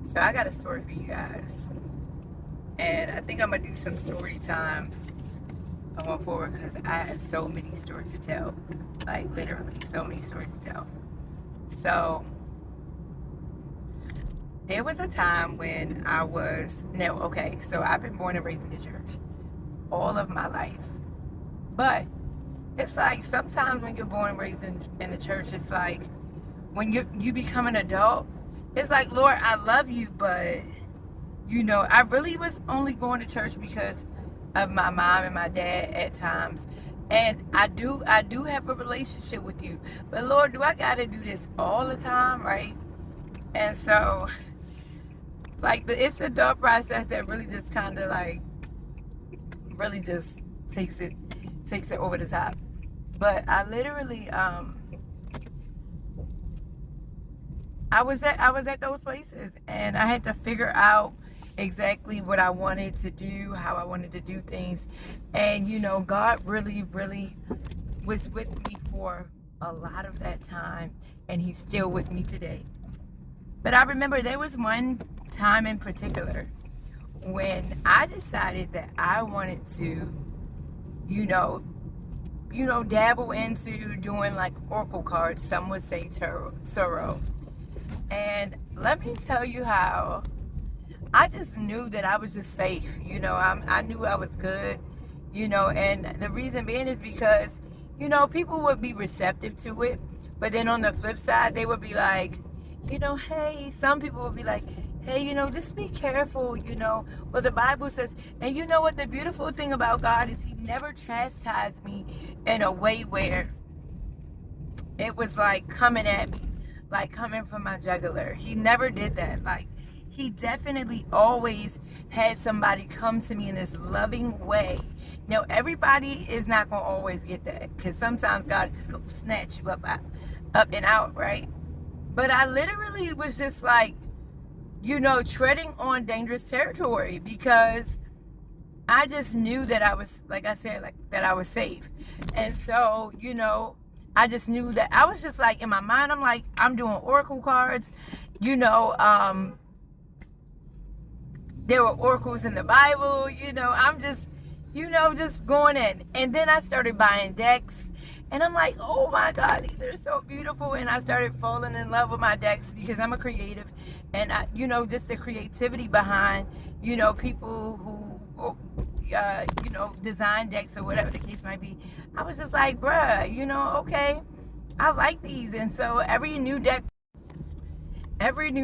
So I got a story for you guys. And I think I'm going to do some story times going forward because I have so many stories to tell. Like, literally, so many stories to tell. So, there was a time when so I've been born and raised in the church all of my life. But it's like sometimes when you're born and raised in the church, it's like when you become an adult, it's like, Lord, I love you, but I really was only going to church because of my mom and my dad at times. And I do have a relationship with you. But Lord, do I gotta do this all the time, right? And so like it's the adult process that really just kinda like really just takes it over the top. But I literally I was at those places and I had to figure out exactly what I wanted to do, how I wanted to do things. And God really, really was with me for a lot of that time, and he's still with me today. But I remember there was one time in particular when I decided that I wanted to, dabble into doing like oracle cards. Some would say tarot. And let me tell you how I just knew that I was just safe. I knew I was good, and the reason being is because, people would be receptive to it. But then on the flip side, they would be like, hey, some people would be like, hey, just be careful, Well, the Bible says, and you know what? The beautiful thing about God is he never chastised me in a way where it was like coming at me, like coming from my jugular. He never did that. Like, he definitely always had somebody come to me in this loving way. Now, everybody is not going to always get that, because sometimes God is just going to snatch you up and out, right? But I literally was just like, treading on dangerous territory, because I just knew that I was, like I said, like that I was safe. And so, I just knew that I was just like, in my mind, I'm like, I'm doing oracle cards, there were oracles in the Bible, I'm just, just going in. And then I started buying decks, and I'm like, oh my God, these are so beautiful. And I started falling in love with my decks because I'm a creative. And I, just the creativity behind, people who, design decks or whatever the case might be. I was just like, bruh, okay, I like these. And so every new